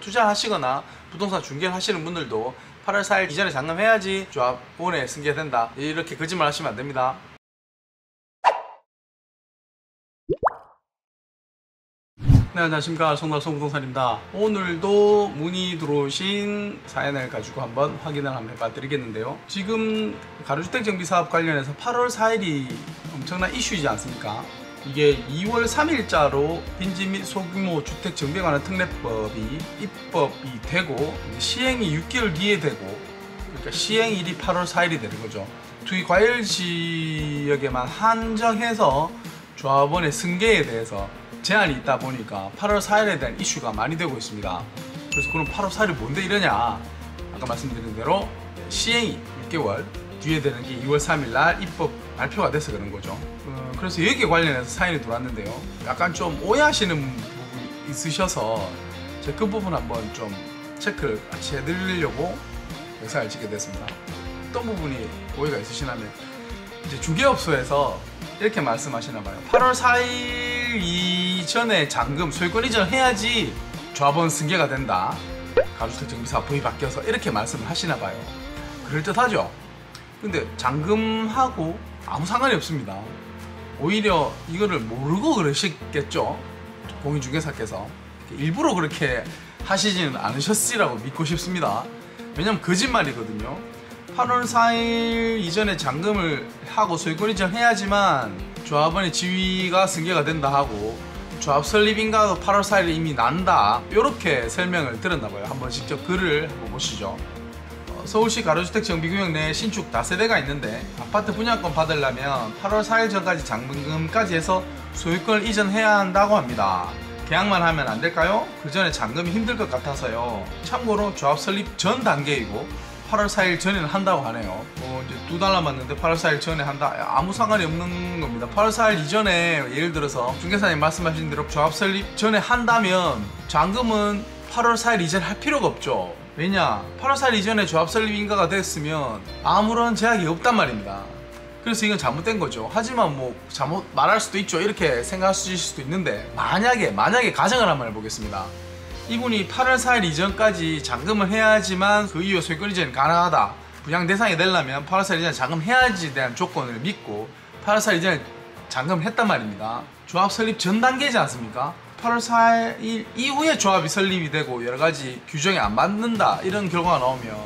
투자하시거나 부동산 중개를 하시는 분들도 8월 4일 이전에 잔금해야지 조합원에 승계된다, 이렇게 거짓말 하시면 안 됩니다. 네, 안녕하십니까. 송달송 부동산입니다. 오늘도 문의 들어오신 사연을 가지고 한번 확인을 한번 해봐 드리겠는데요. 지금 가로주택 정비 사업 관련해서 8월 4일이 엄청난 이슈이지 않습니까? 이게 2월 3일자로 빈집 및 소규모 주택 정비에 관한 특례법이 입법이 되고 시행이 6개월 뒤에 되고, 그러니까 시행일이 8월 4일이 되는 거죠. 투기 과열 지역에만 한정해서 조합원의 승계에 대해서 제한이 있다 보니까 8월 4일에 대한 이슈가 많이 되고 있습니다. 그래서 그럼 8월 4일이 뭔데 이러냐? 아까 말씀드린 대로 시행이 6개월 뒤에 되는 게 2월 3일 날 입법 발표가 돼서 그런 거죠. 그래서 여기에 관련해서 사연이 들어왔는데요. 약간 좀 오해하시는 부분이 있으셔서 제가 그 부분 한번 좀 체크를 같이 해드리려고 영상을 찍게 됐습니다. 어떤 부분이 오해가 있으시냐면, 이제 중개업소에서 이렇게 말씀하시나 봐요. 8월 4일 이전에 잔금, 소유권 이전을 해야지 조합원 승계가 된다. 가로주택 정비사업법이 바뀌어서 이렇게 말씀을 하시나 봐요. 그럴듯하죠? 근데 잔금하고 아무 상관이 없습니다. 오히려 이거를 모르고 그러시겠죠? 공인중개사께서 일부러 그렇게 하시지는 않으셨으리라고 믿고 싶습니다. 왜냐면 거짓말이거든요. 8월 4일 이전에 잔금을 하고 소유권 이전해야지만 조합원의 지위가 승계가 된다 하고, 조합 설립인가도 8월 4일에 이미 난다, 이렇게 설명을 들었나봐요. 한번 직접 글을 한번 보시죠. 서울시 가로주택 정비구역 내에 신축 다세대가 있는데 아파트 분양권 받으려면 8월 4일 전까지 잔금까지 해서 소유권을 이전해야 한다고 합니다. 계약만 하면 안 될까요? 그 전에 잔금이 힘들 것 같아서요. 참고로 조합 설립 전 단계이고 8월 4일 전에는 한다고 하네요. 이제 2달 남았는데 8월 4일 전에 한다? 아무 상관이 없는 겁니다. 8월 4일 이전에 예를 들어서 중개사님 말씀하신 대로 조합 설립 전에 한다면 잔금은 8월 4일 이전에 할 필요가 없죠. 왜냐? 8월 4일 이전에 조합 설립 인가가 됐으면 아무런 제약이 없단 말입니다. 그래서 이건 잘못된 거죠. 하지만 뭐 잘못 말할 수도 있죠. 이렇게 생각하실 수도 있는데, 만약에 가정을 한번 해보겠습니다. 이분이 8월 4일 이전까지 잔금을 해야지만 그 이후 소유권 이전이 가능하다, 분양 대상이 되려면 8월 4일 이전에 잔금해야지에 대한 조건을 믿고 8월 4일 이전에 잔금을 했단 말입니다. 조합 설립 전 단계이지 않습니까? 8월 4일 이후에 조합이 설립이 되고 여러가지 규정이 안 맞는다, 이런 결과가 나오면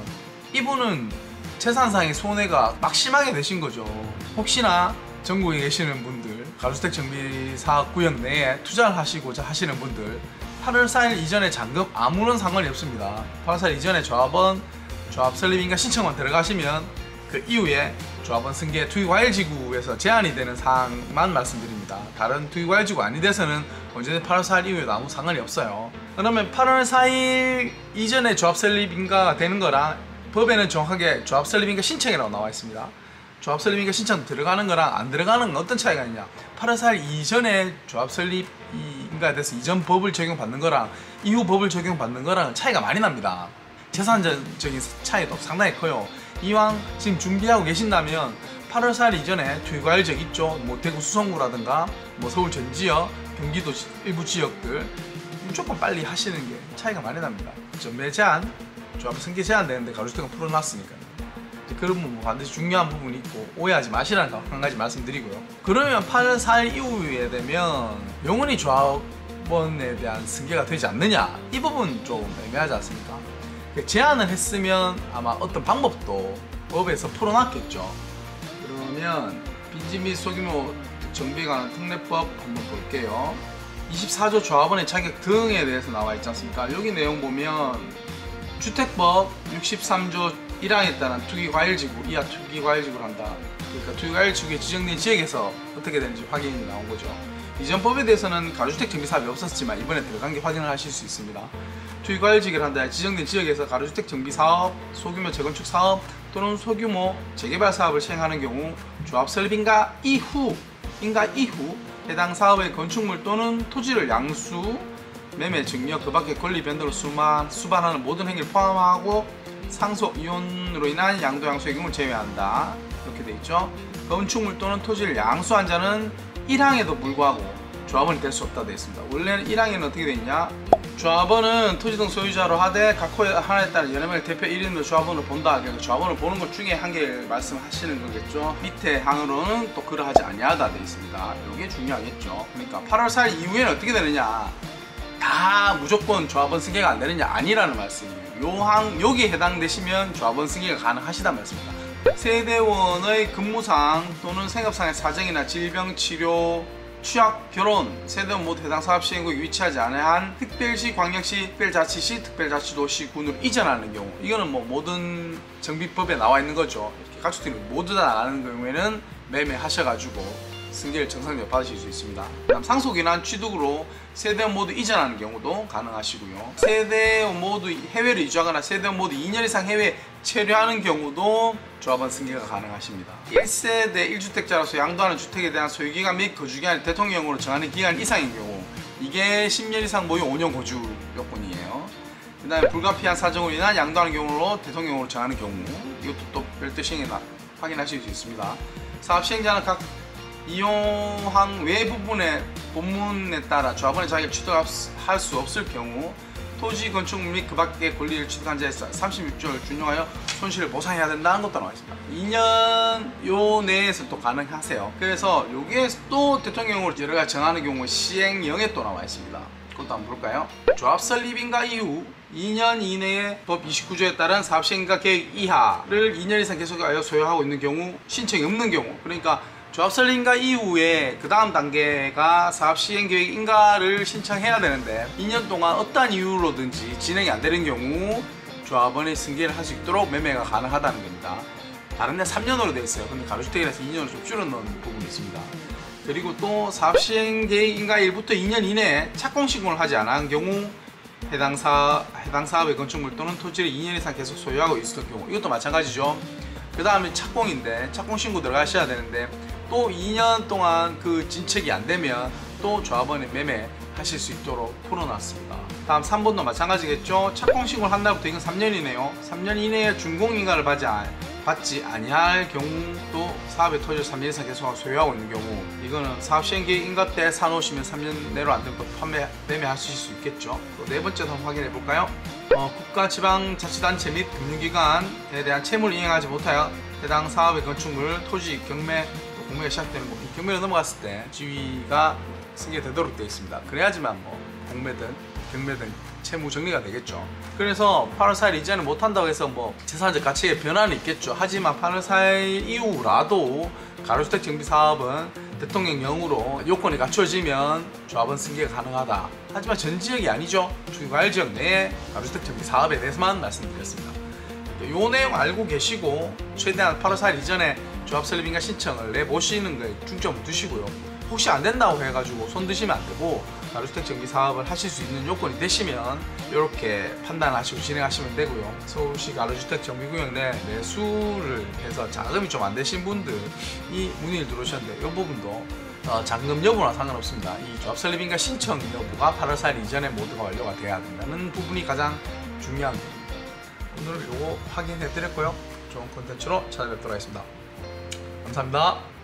이분은 재산상의 손해가 막심하게 되신 거죠. 혹시나 전국에 계시는 분들, 가로주택 정비 사업 구역 내에 투자를 하시고자 하시는 분들, 8월 4일 이전에 잔금 아무런 상관이 없습니다. 8월 4일 이전에 조합원, 조합 설립인가 신청만 들어가시면 그 이후에 조합원 승계 투기과열지구에서 제한이 되는 사항만 말씀드립니다. 다른 투기과열지구 아니 돼서는 언제든 8월 4일 이후에도 아무 상관이 없어요. 그러면 8월 4일 이전에 조합 설립인가가 되는 거랑 법에는 정확하게 조합 설립인가 신청이라고 나와 있습니다. 조합 설립인가 신청 들어가는 거랑 안 들어가는 건 어떤 차이가 있냐? 8월 4일 이전에 조합 설립인가 돼서 이전 법을 적용받는 거랑 이후 법을 적용받는 거랑 차이가 많이 납니다. 재산적인 차이도 상당히 커요. 이왕 지금 준비하고 계신다면 8월 4일 이전에 투기과열 지역 있죠? 뭐 대구 수성구라든가 뭐 서울 전 지역, 경기도 일부 지역들 무조건 빨리 하시는 게 차이가 많이 납니다. 전매 제한, 조합 승계 제한 되는데 가로주택은 풀어놨으니까요. 그런 부분 반드시 중요한 부분이 있고 오해하지 마시라는 거 한 가지 말씀드리고요. 그러면 8월 4일 이후에 되면 영원히 조합원에 대한 승계가 되지 않느냐? 이 부분 좀 애매하지 않습니까? 제안을 했으면 아마 어떤 방법도 법에서 풀어놨겠죠. 그러면 빈집 및 소규모 정비에 관한 특례법 한번 볼게요. 24조 조합원의 자격 등에 대해서 나와 있지 않습니까? 여기 내용 보면 주택법 63조 1항에 따른 투기과열지구, 이하 투기과열지구를 한다. 그러니까 투기과열지구에 지정된 지역에서 어떻게 되는지 확인이 나온 거죠. 이전 법에 대해서는 가로주택 정비사업이 없었지만 이번에 들어간 게 확인을 하실 수 있습니다. 투기과열지구를 한다. 지정된 지역에서 가로주택 정비사업, 소규모 재건축 사업 또는 소규모 재개발 사업을 시행하는 경우 조합 설립인가 이후 해당 사업의 건축물 또는 토지를 양수, 매매, 증여, 그 밖의 권리 변동을 수반하는 모든 행위를 포함하고 상속 이혼으로 인한 양도 양수의 경우를 제외한다. 이렇게 돼 있죠. 건축물 또는 토지를 양수한 자는 1항에도 불구하고 조합원이 될 수 없다 되어 있습니다. 원래는 1항에는 어떻게 되어 있냐? 조합원은 토지 등 소유자로 하되 각 호에 하나에 따라 여러 명의 대표 1인으로 조합원을 본다. 그래서 조합원을 보는 것 중에 한 개 말씀하시는 거겠죠. 밑에 항으로는 또 그러하지 아니하다 되어 있습니다. 이게 중요하겠죠. 그러니까 8월 4일 이후에는 어떻게 되느냐, 다 무조건 조합원 승계가 안 되느냐, 아니라는 말씀이에요. 여기에 해당되시면 조합원 승계가 가능하시단 말씀입니다. 세대원의 근무상 또는 생업상의 사정이나 질병, 치료, 취약, 결혼, 세대원 모두 해당 사업 시행구역에 위치하지 않은 한 특별시, 광역시, 특별자치시, 특별자치도시, 군으로 이전하는 경우, 이거는 뭐 모든 정비법에 나와 있는 거죠. 이렇게 가축들이 모두 다 나가는 경우에는 매매하셔가지고 승계를 정상적으로 받으실 수 있습니다. 그다음 상속인한 취득으로 세대원 모두 이전하는 경우도 가능하시고요. 세대원 모두 해외로 이주하거나 세대원 모두 2년 이상 해외에 체류하는 경우도 조합원 승계가 가능하십니다. 1세대 1주택자로서 양도하는 주택에 대한 소유기간 및 거주기간을 대통령령으로 정하는 기간 이상인 경우, 이게 10년 이상 모유 5년 거주 요건이에요. 그 다음에 불가피한 사정으로 인한 양도하는 경우로 대통령령으로 정하는 경우, 이것도 또 별도 시행에 확인하실 수 있습니다. 사업 시행자는 각 이용항 외 부분의 본문에 따라 조합원의 자격을 취득할 수 없을 경우 토지 건축물 및 그 밖의 권리를 취득한 자에 36조를 준용하여 손실을 보상해야 된다는 것도 나와 있습니다. 2년 요 내에서 또 가능하세요. 그래서 여기에 또 대통령령으로 여러 가지 정하는 경우 시행령에 또 나와 있습니다. 그것도 한번 볼까요? 조합 설립인가 이후 2년 이내에 법 29조에 따른 사업 시행인가 계획 이하를 2년 이상 계속하여 소유하고 있는 경우, 신청이 없는 경우, 그러니까 조합 설립인가 이후에 그 다음 단계가 사업 시행 계획 인가를 신청해야 되는데 2년 동안 어떠한 이유로든지 진행이 안 되는 경우 조합원의 승계를 할 수 있도록 매매가 가능하다는 겁니다. 다른 데 3년으로 되어 있어요. 근데 가로주택이라서 2년으로 좀 줄여놓은 부분이 있습니다. 그리고 또 사업 시행 계획 인가 1부터 2년 이내에 착공 시공을 하지 않은 경우 해당 사업의 건축물 또는 토지를 2년 이상 계속 소유하고 있을 경우, 이것도 마찬가지죠. 그 다음에 착공인데 착공 신고 들어가셔야 되는데 또 2년 동안 그 진척이 안 되면 또 조합원의 매매 하실 수 있도록 풀어놨습니다. 다음 3번도 마찬가지겠죠. 착공 신고를 한 날부터 이건 3년이네요. 3년 이내에 준공인가를 받지 아니할 경우, 또 사업의 토지를 3년 이상 계속 소유하고 있는 경우, 이거는 사업 시행 계획 인가 때 사놓으시면 3년 내로 안 되면 또 매매하실 수 있겠죠. 또 네 번째도 한번 확인해 볼까요? 국가지방자치단체 및 금융기관에 대한 채무를 이행하지 못하여 해당 사업의 건축물, 토지, 경매, 공매가 시작되는 거, 경매로 넘어갔을 때 지위가 승계되도록 되어 있습니다. 그래야지만 뭐 공매든 경매든 채무 정리가 되겠죠. 그래서 8월 4일 이전에 못한다고 해서 뭐 재산적 가치의 변화는 있겠죠. 하지만 8월 4일 이후라도 가로주택 정비 사업은 대통령령으로 요건이 갖춰지면 조합원 승계가 가능하다. 하지만 전 지역이 아니죠. 중과일 지역 내에 가로주택 정비 사업에 대해서만 말씀드렸습니다. 요 내용 알고 계시고 최대한 8월 4일 이전에 조합 설립인가 신청을 내보시는 거에 중점을 두시고요. 혹시 안 된다고 해가지고 손 드시면 안 되고, 가로주택 정비 사업을 하실 수 있는 요건이 되시면 이렇게 판단하시고 진행하시면 되고요. 서울시 가로주택 정비구역 내 매수를 해서 자금이 좀 안 되신 분들이 문의를 들어오셨는데, 이 부분도 잔금 여부나 상관없습니다. 이 조합 설립인가 신청 여부가 8월 4일 이전에 모두가 완료가 돼야 된다는 부분이 가장 중요한 부분입니다. 오늘 요거 확인해 드렸고요. 좋은 콘텐츠로 찾아뵙도록 하겠습니다. 감사합니다.